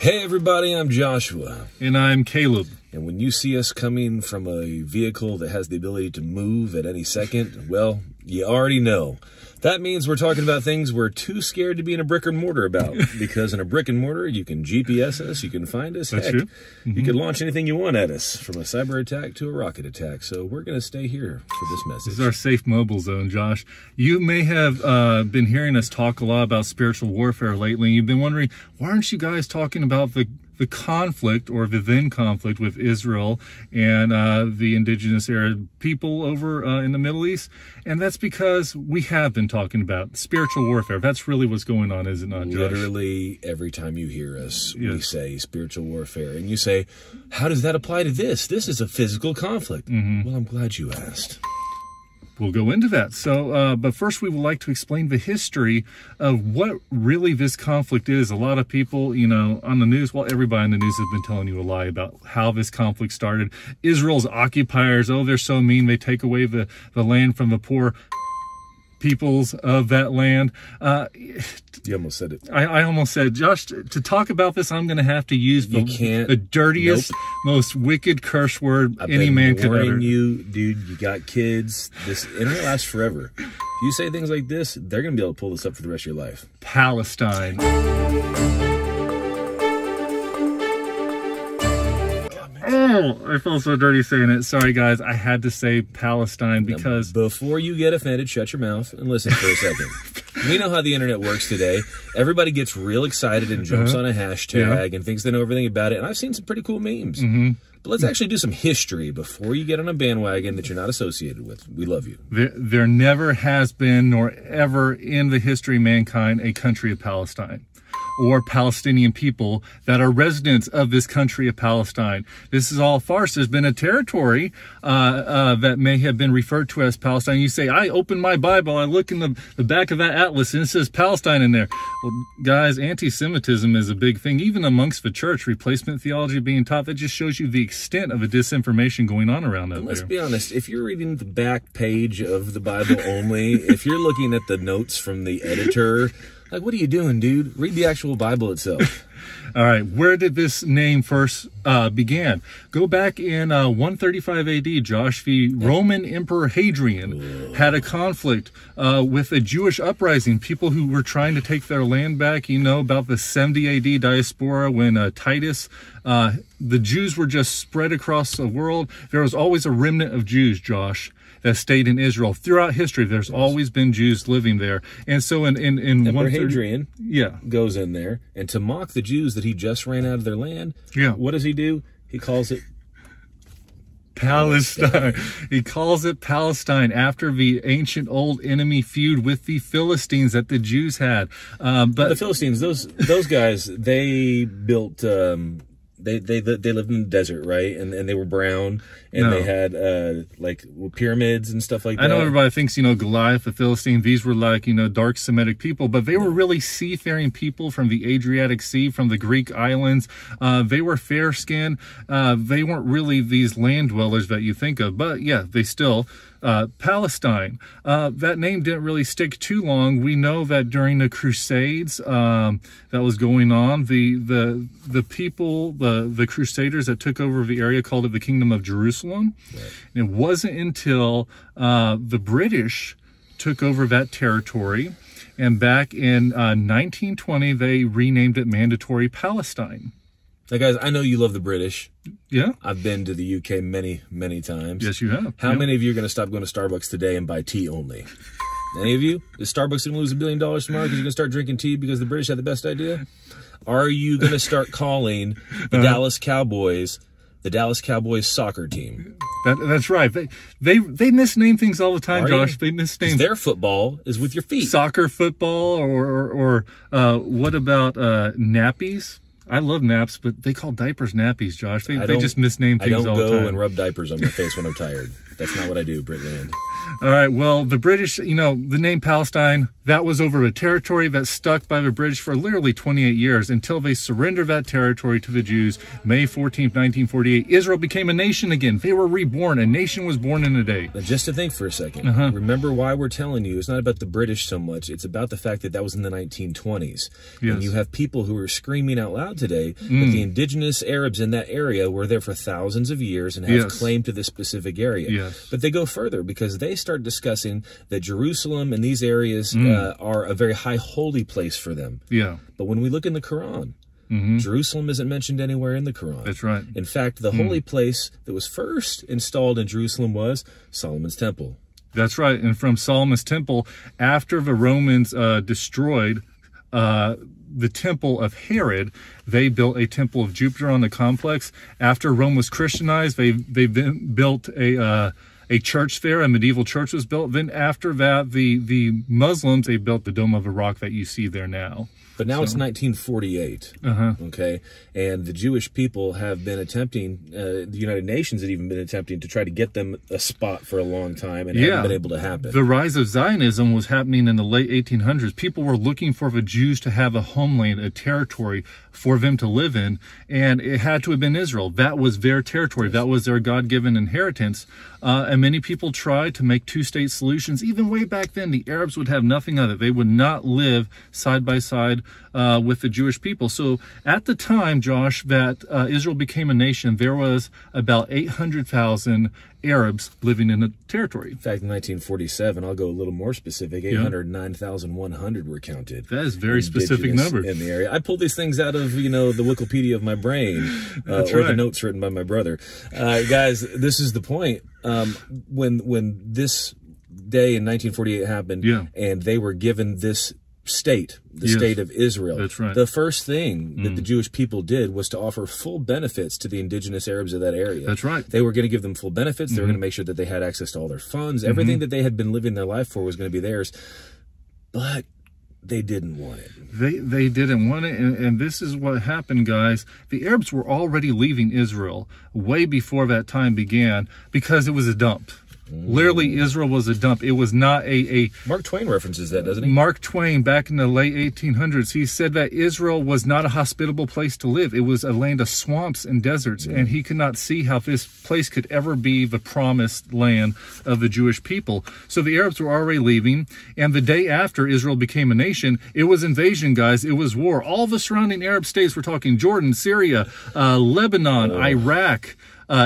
Hey everybody, I'm Joshua. And I'm Caleb. And when you see us coming from a vehicle that has the ability to move at any second, well, you already know. That means we're talking about things we're too scared to be in a brick and mortar about. Because in a brick and mortar, you can GPS us, you can find us. That's Heck, true. You can launch anything you want at us, from a cyber attack to a rocket attack. So we're going to stay here for this message. This is our safe mobile zone, Josh. You may have been hearing us talk a lot about spiritual warfare lately. You've been wondering, why aren't you guys talking about the conflict, or the then conflict, with Israel and the indigenous Arab people over in the Middle East? And that's because we have been talking about spiritual warfare. That's really what's going on, is it not, Josh? Literally every time you hear us, we say spiritual warfare. And you say, how does that apply to this? This is a physical conflict. Well, I'm glad you asked. We'll go into that. So, but first we would like to explain the history of what really this conflict is. A lot of people, you know, on the news, well, everybody in the news has been telling you a lie about how this conflict started. Israel's occupiers, oh, they're so mean. They take away the land from the poor peoples of that land. You almost said it. I almost said, Josh, to talk about this, I'm going to have to use the dirtiest, most wicked curse word any man could utter. You, dude, you got kids. This internet lasts forever. If you say things like this, they're going to be able to pull this up for the rest of your life. Palestine. Oh, I feel so dirty saying it. Sorry, guys. I had to say Palestine because... Now, before you get offended, shut your mouth and listen for a second. We know how the internet works today. Everybody gets real excited and jumps on a hashtag and thinks they know everything about it. And I've seen some pretty cool memes. But let's actually do some history before you get on a bandwagon that you're not associated with. We love you. There never has been, nor ever in the history of mankind, a country of Palestine, or Palestinian people that are residents of this country of Palestine. This is all a farce. There's been a territory that may have been referred to as Palestine. You say, I open my Bible, I look in the back of that atlas, and it says Palestine in there. Well, guys, anti-Semitism is a big thing, even amongst the church. Replacement theology being taught, that just shows you the extent of the disinformation going on around that. Let's be honest, if you're reading the back page of the Bible only, if you're looking at the notes from the editor, like, what are you doing, dude? Read the actual Bible itself. All right, where did this name first began? Go back in 135 AD, Josh. The Roman Emperor Hadrian had a conflict with a Jewish uprising, people who were trying to take their land back. You know about the 70 AD diaspora when Titus, the Jews were just spread across the world. There was always a remnant of Jews, Josh, that stayed in Israel. Throughout history, there's always been Jews living there. And so in Emperor Hadrian goes in there, and to mock the Jews that he just ran out of their land, what does he do? He calls it Palestine. He calls it Palestine after the ancient old enemy feud with the Philistines that the Jews had. But the Philistines, those guys, they built... They lived in the desert, right? And they were brown, and they had like pyramids and stuff like that. I know everybody thinks, you know, Goliath, the Philistine, these were like, you know, dark Semitic people, but they were really seafaring people from the Adriatic Sea, from the Greek islands. They were fair-skinned. They weren't really these land dwellers that you think of, but yeah, they still... Palestine. That name didn't really stick too long. We know that during the Crusades that was going on, the people, the Crusaders that took over the area called it the Kingdom of Jerusalem. And it wasn't until the British took over that territory, and back in 1920 they renamed it Mandatory Palestine. Now, guys, I know you love the British. Yeah. I've been to the UK many, many times. Yes, you have. How many of you are going to stop going to Starbucks today and buy tea only? Any of you? Is Starbucks going to lose $1 billion tomorrow because you're going to start drinking tea because the British had the best idea? Are you going to start calling the Dallas Cowboys the Dallas Cowboys soccer team? That's right. They misname things all the time, Josh. They misname. Their football is with your feet. Soccer football, or what about nappies? I love naps, but they call diapers nappies, Josh. They just misname things all the time. I don't go and rub diapers on my face when I'm tired. That's not what I do, Brittany. All right. Well, the British, the name Palestine, that was over a territory that stuck by the British for literally 28 years until they surrendered that territory to the Jews. May 14th, 1948, Israel became a nation again. They were reborn. A nation was born in a day. Now, just to think for a second, remember why we're telling you it's not about the British so much. It's about the fact that was in the 1920s. Yes. And you have people who are screaming out loud today that the indigenous Arabs in that area were there for thousands of years and have claim to this specific area. Yes. But they go further because they start discussing that Jerusalem and these areas are a very high holy place for them. Yeah. But when we look in the Quran, Jerusalem isn't mentioned anywhere in the Quran. That's right. In fact, the holy place that was first installed in Jerusalem was Solomon's Temple. That's right. And from Solomon's Temple, after the Romans destroyed the temple of Herod, they built a temple of Jupiter on the complex. After Rome was Christianized, they then built a church there. A medieval church was built. Then after that, the Muslims, they built the Dome of the Rock that you see there now. But now it's 1948, okay? And the Jewish people have been attempting, the United Nations had even been attempting to try to get them a spot for a long time, and haven't been able to happen. The rise of Zionism was happening in the late 1800s. People were looking for the Jews to have a homeland, a territory for them to live in, and it had to have been Israel. That was their territory. That was their God-given inheritance. And many people tried to make two-state solutions. Even way back then, the Arabs would have nothing of it. They would not live side by side with the Jewish people. So at the time, Josh, that Israel became a nation, there was about 800,000 Arabs living in the territory. In fact, in 1947, I'll go a little more specific, 809,100 were counted. That is very specific number. In the area. I pulled these things out of, the Wikipedia of my brain, or the notes written by my brother. Guys, this is the point. When this day in 1948 happened, and they were given this state, the state of Israel. That's right. The first thing that the Jewish people did was to offer full benefits to the indigenous Arabs of that area. That's right. They were going to give them full benefits. They were going to make sure that they had access to all their funds. Everything that they had been living their life for was going to be theirs. But they didn't want it. They didn't want it, and this is what happened, guys. The Arabs were already leaving Israel way before that time began because it was a dump. Literally, Israel was a dump. It was not a... Mark Twain references that, doesn't he? Mark Twain, back in the late 1800s, he said that Israel was not a hospitable place to live. It was a land of swamps and deserts, and he could not see how this place could ever be the promised land of the Jewish people. So the Arabs were already leaving, and the day after Israel became a nation, it was invasion, guys. It was war. All the surrounding Arab states, we're talking Jordan, Syria, Lebanon, Iraq,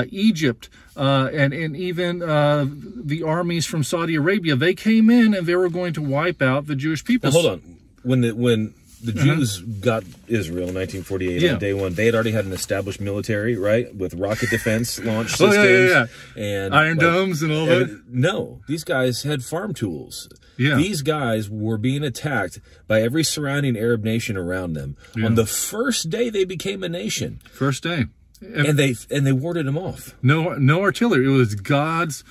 Egypt, and even the armies from Saudi Arabia, they came in and they were going to wipe out the Jewish people. Now, hold on. When the Jews got Israel in 1948 on day one, they had already had an established military, right, with rocket defense launch systems. And Iron domes and all that? No. These guys had farm tools. Yeah. These guys were being attacked by every surrounding Arab nation around them. On the first day they became a nation. First day. And they warded them off. No artillery. It was God's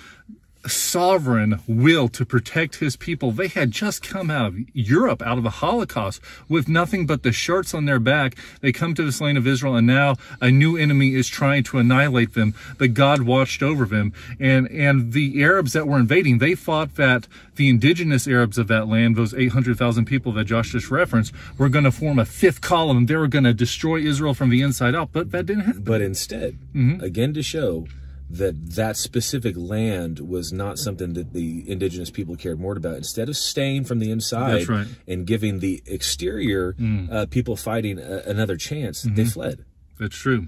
sovereign will to protect his people. They had just come out of Europe, out of the Holocaust, with nothing but the shirts on their back. They come to this land of Israel, and now a new enemy is trying to annihilate them, but God watched over them. And the Arabs that were invading, they thought that the indigenous Arabs of that land, those 800,000 people that Josh just referenced, were going to form a fifth column. They were going to destroy Israel from the inside out, but that didn't happen. But instead, again to show that specific land was not something that the indigenous people cared more about. Instead of staying from the inside and giving the exterior people fighting another chance, they fled. That's true.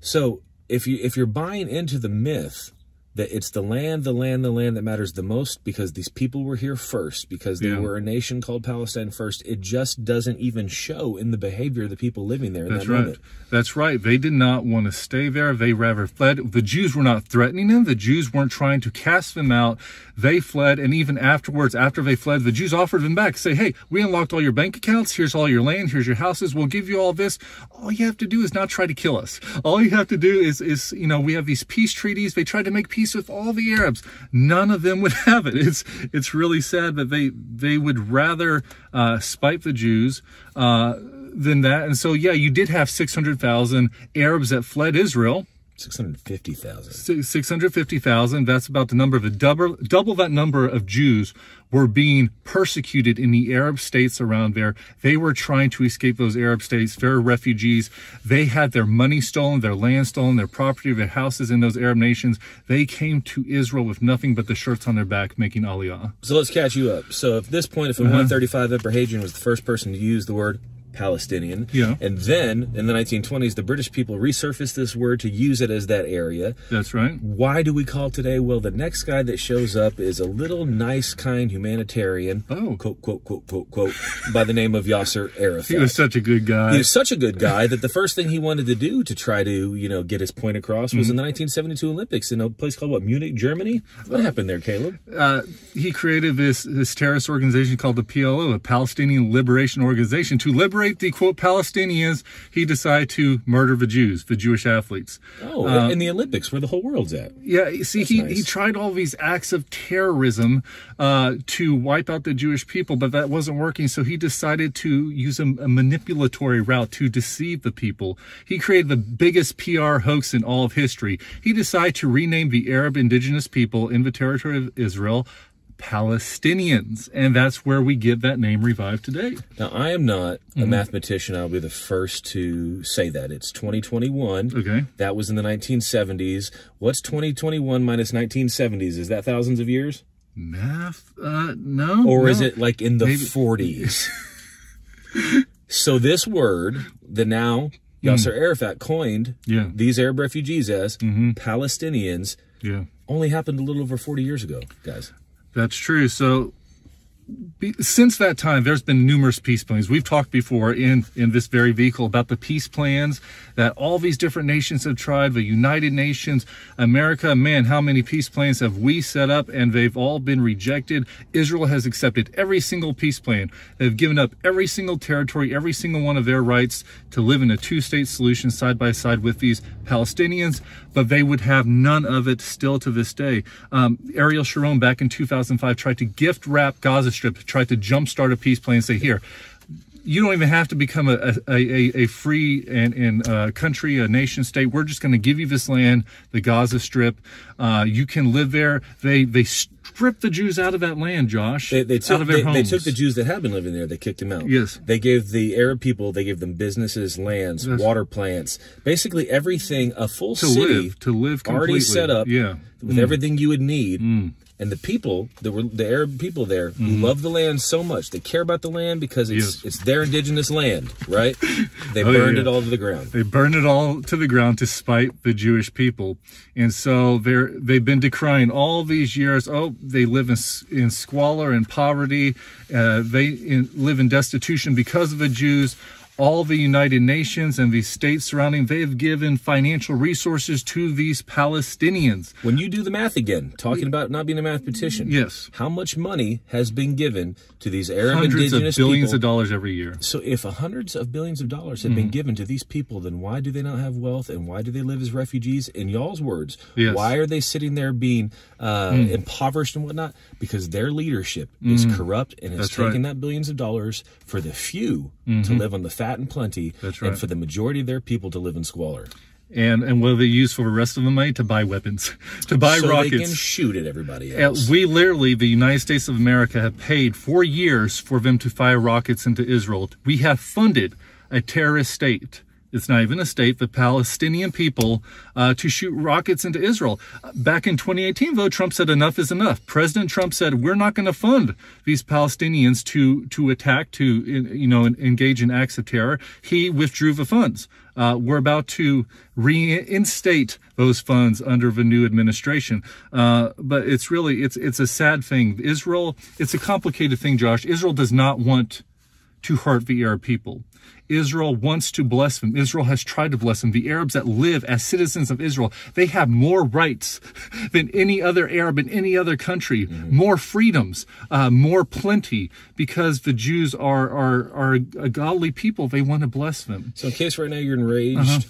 So if you're buying into the myth that it's the land that matters the most because these people were here first, because they were a nation called Palestine first, it just doesn't even show in the behavior of the people living there in that moment. That's right. They did not want to stay there. They rather fled. The Jews were not threatening them. The Jews weren't trying to cast them out. They fled, and even afterwards, after they fled, the Jews offered them back. Say, hey, we unlocked all your bank accounts. Here's all your land. Here's your houses. We'll give you all this. All you have to do is not try to kill us. All you have to do is we have these peace treaties. They tried to make peace with all the Arabs. None of them would have it. It's really sad that they would rather spite the Jews than that. And so, yeah, you did have 600,000 Arabs that fled Israel. 650,000. 650,000. That's about the number of double that number of Jews were being persecuted in the Arab states around there. They were trying to escape those Arab states. They're refugees. They had their money stolen, their land stolen, their property, their houses in those Arab nations. They came to Israel with nothing but the shirts on their back, making aliyah. So let's catch you up. So at this point, if in 135, Emperor Hadrian was the first person to use the word Palestinian. Yeah. And then in the 1920s, the British people resurfaced this word to use it as that area. That's right. Why do we call it today? Well, the next guy that shows up is a little nice, kind humanitarian, quote, quote, quote, quote, quote, by the name of Yasser Arafat. He was such a good guy. He was such a good guy that the first thing he wanted to do to try to, you know, get his point across was in the 1972 Olympics in a place called, what, Munich, Germany? What happened there, Caleb? He created this terrorist organization called the PLO, a Palestinian Liberation Organization, to liberate the, quote, Palestinians. He decided to murder the Jews, the Jewish athletes. Oh, in the Olympics, where the whole world's at. Yeah, see, he tried all these acts of terrorism to wipe out the Jewish people, but that wasn't working, so he decided to use a manipulatory route to deceive the people. He created the biggest PR hoax in all of history. He decided to rename the Arab indigenous people in the territory of Israel Palestinians, and that's where we get that name revived today. Now, I am not a mathematician. I'll be the first to say that. It's 2021. Okay. That was in the 1970s. What's 2021 minus 1970s? Is that thousands of years? Math? No. Or is it like in the 40s? So this word, the now Yasser Arafat coined these Arab refugees as Palestinians, only happened a little over 40 years ago, guys. That's true. So since that time, there's been numerous peace plans. We've talked before in this very vehicle about the peace plans that all these different nations have tried, the United Nations, America. Man, how many peace plans have we set up, and they've all been rejected. Israel has accepted every single peace plan. They've given up every single territory, every single one of their rights to live in a two-state solution side by side with these Palestinians, but they would have none of it still to this day. Ariel Sharon back in 2005 tried to gift wrap Gaza Strip, tried to jumpstart a peace plan and say, here, you don't even have to become a free and country, a nation state. We're just going to give you this land, the Gaza Strip. You can live there. They stripped the Jews out of that land, Josh. They took, out of their homes. They took the Jews that had been living there. They kicked them out. Yes. They gave the Arab people, they gave them businesses, lands, water plants, basically everything, a full city to live completely. Already set up with everything you would need. And the people, the Arab people there, who love the land so much, they care about the land because it's their indigenous land, right? They burned it all to the ground. They burned it all to the ground to spite the Jewish people. And so they've been decrying all these years, they live in squalor and poverty. They live in destitution because of the Jews. All the United Nations and the states surrounding, they've given financial resources to these Palestinians. When you do the math again, talking about not being a mathematician, how much money has been given to these Arab indigenous people? Hundreds of billions of dollars every year. So if hundreds of billions of dollars have been given to these people, then why do they not have wealth, and why do they live as refugees? In y'all's words, why are they sitting there being impoverished and whatnot? Because their leadership is corrupt and is taking that billions of dollars for the few to live on the fat and plenty, and for the majority of their people to live in squalor. And what do they use for the rest of the money? To buy weapons, to buy rockets. So they can shoot at everybody else. We literally, the United States of America, have paid for years for them to fire rockets into Israel. We have funded a terrorist state. It's not even a state, the Palestinian people, to shoot rockets into Israel. Back in 2018, though, Trump said enough is enough. President Trump said, we're not going to fund these Palestinians to attack, to engage in acts of terror. He withdrew the funds. We're about to reinstate those funds under the new administration. But it's really, it's a sad thing. Israel, it's a complicated thing, Josh. Israel does not want to hurt the Arab people. Israel wants to bless them. Israel has tried to bless them. The Arabs that live as citizens of Israel, they have more rights than any other Arab in any other country, more freedoms, more plenty, because the Jews are a godly people. They want to bless them. So in case right now you're enraged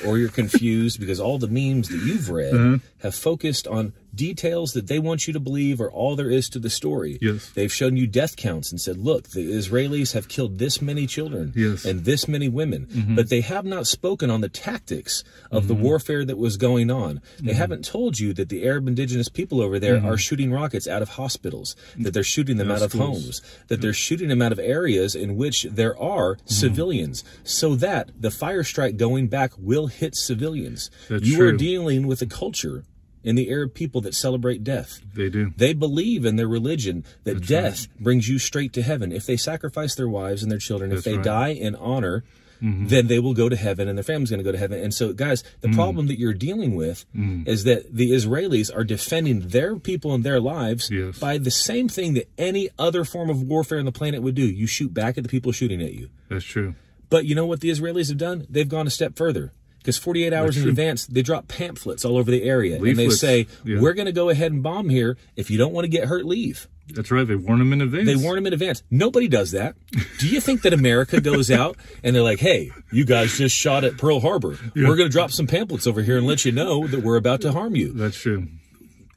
or you're confused because all the memes that you've read have focused on details that they want you to believe are all there is to the story. Yes. They've shown you death counts and said, look, the Israelis have killed this many children Yes. and this many women, but they have not spoken on the tactics of the warfare that was going on. They haven't told you that the Arab indigenous people over there are shooting rockets out of hospitals, that they're shooting them out of homes, that they're shooting them out of areas in which there are civilians, so that the fire strike going back will hit civilians. That's you true. are dealing with a culture in the Arab people that celebrate death. They do. They believe in their religion that death brings you straight to heaven. If they sacrifice their wives and their children, if they die in honor, then they will go to heaven and their family's going to go to heaven. And so, guys, the problem that you're dealing with is that the Israelis are defending their people and their lives by the same thing that any other form of warfare on the planet would do. You shoot back at the people shooting at you. That's true. But you know what the Israelis have done? They've gone a step further. Because 48 hours in advance, they drop pamphlets all over the area. Leaflets. And they say, we're going to go ahead and bomb here. If you don't want to get hurt, leave. That's right. They warn them in advance. They warn them in advance. Nobody does that. Do you think that America goes out and they're like, hey, you guys just shot at Pearl Harbor. We're going to drop some pamphlets over here and let you know that we're about to harm you. That's true.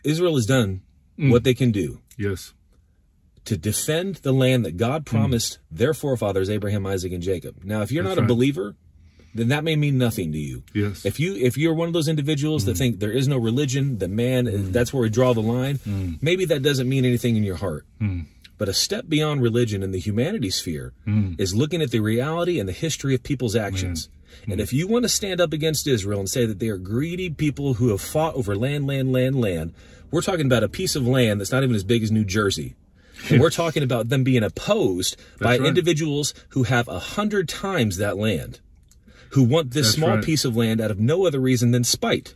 Israel has done what they can do. Yes. To defend the land that God promised their forefathers, Abraham, Isaac, and Jacob. Now, if you're not a believer, then that may mean nothing to you. Yes. If you're one of those individuals that think there is no religion, that man, that's where we draw the line, maybe that doesn't mean anything in your heart. But a step beyond religion in the humanity sphere is looking at the reality and the history of people's actions. And if you want to stand up against Israel and say that they are greedy people who have fought over land, we're talking about a piece of land that's not even as big as New Jersey. And we're talking about them being opposed by individuals who have 100 times that land, who want this small piece of land out of no other reason than spite.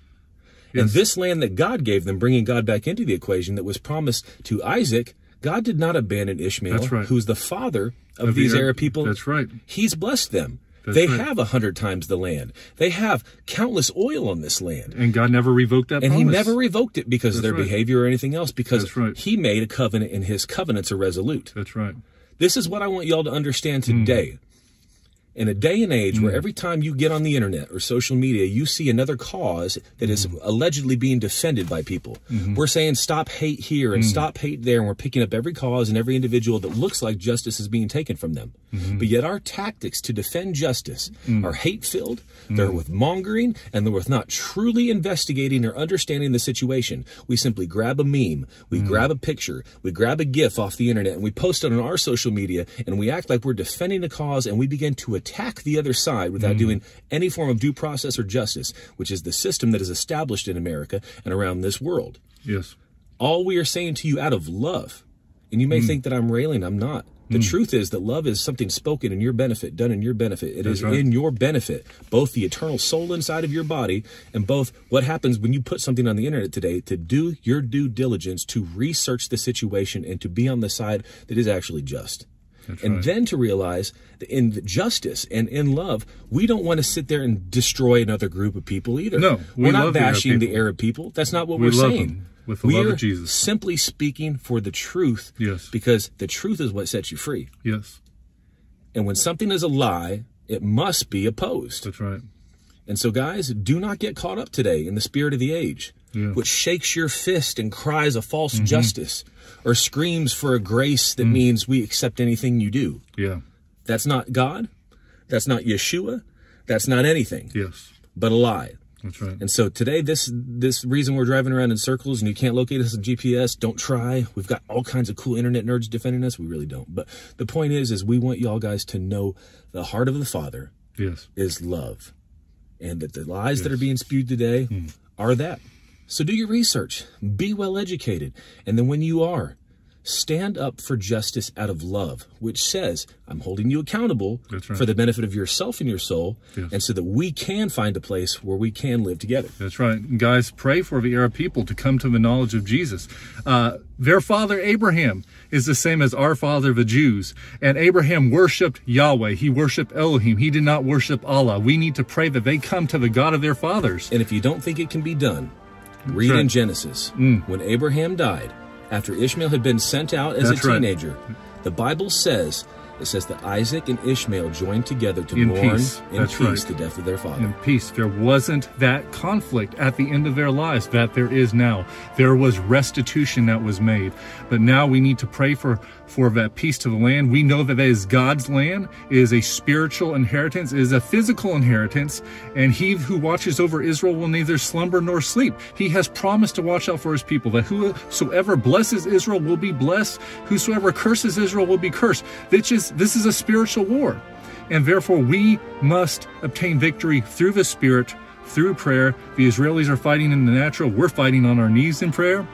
And this land that God gave them, bringing God back into the equation, that was promised to Isaac, God did not abandon Ishmael, who's the father of these Arab people. That's right. He's blessed them. They have 100 times the land. They have countless oil on this land. And God never revoked that promise. And he never revoked it because of their behavior or anything else, because That's he made a covenant and his covenants are resolute. That's right. This is what I want y'all to understand today. In a day and age where every time you get on the internet or social media, you see another cause that is allegedly being defended by people. We're saying stop hate here and stop hate there, and we're picking up every cause and every individual that looks like justice is being taken from them. But yet our tactics to defend justice are hate-filled, they're with mongering, and they're with not truly investigating or understanding the situation. We simply grab a meme, we grab a picture, we grab a GIF off the internet, and we post it on our social media, and we act like we're defending a cause, and we begin to attack the other side without doing any form of due process or justice, which is the system that is established in America and around this world. Yes. All we are saying to you out of love, and you may think that I'm railing, I'm not. The truth is that love is something spoken in your benefit, done in your benefit. It is in your benefit, both the eternal soul inside of your body and both what happens when you put something on the internet today, to do your due diligence, to research the situation and to be on the side that is actually just. And then to realize that in justice and in love, we don't want to sit there and destroy another group of people either. No, we're not bashing the Arab people. That's not what we're love saying. them with the love of Jesus. Simply speaking for the truth. Yes. Because the truth is what sets you free. Yes. And when something is a lie, it must be opposed. That's right. And so, guys, do not get caught up today in the spirit of the age, which shakes your fist and cries a false justice, or screams for a grace that means we accept anything you do. Yeah. That's not God. That's not Yeshua. That's not anything. Yes. But a lie. That's right. And so today, this reason we're driving around in circles and you can't locate us on GPS, don't try. We've got all kinds of cool internet nerds defending us. We really don't. But the point is we want y'all guys to know the heart of the Father is love. And that the lies that are being spewed today are that. So do your research. Be well educated. And then when you are, stand up for justice out of love, which says, I'm holding you accountable for the benefit of yourself and your soul, and so that we can find a place where we can live together. That's right. And guys, pray for the Arab people to come to the knowledge of Jesus. Their father Abraham is the same as our father, the Jews. And Abraham worshipped Yahweh. He worshipped Elohim. He did not worship Allah. We need to pray that they come to the God of their fathers. And if you don't think it can be done, read in Genesis. When Abraham died, after Ishmael had been sent out as a teenager, the Bible says it says that Isaac and Ishmael joined together to In mourn peace. in That's peace right. the death of their father. In peace. There wasn't that conflict at the end of their lives that there is now. There was restitution that was made. But now we need to pray for that peace to the land. We know that is God's land. It is a spiritual inheritance. It is a physical inheritance. And he who watches over Israel will neither slumber nor sleep. He has promised to watch out for his people, that whosoever blesses Israel will be blessed. Whosoever curses Israel will be cursed. This is a spiritual war. And therefore we must obtain victory through the Spirit, through prayer. The Israelis are fighting in the natural. We're fighting on our knees in prayer.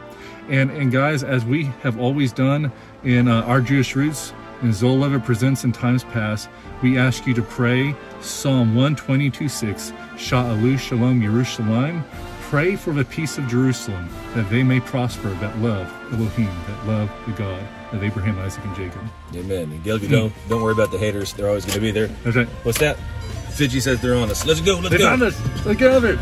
And guys, as we have always done in our Jewish roots, and Zola Levitt presents in times past, we ask you to pray Psalm 122:6, Sha'alu Shalom Yerushalayim. Pray for the peace of Jerusalem, that they may prosper, that love Elohim, that love the God of Abraham, Isaac, and Jacob. Amen. And Gilby, don't worry about the haters. They're always going to be there. That's right. What's that? Fidji says they're on us. Let's go. Let's They go. found us. Let's get over it.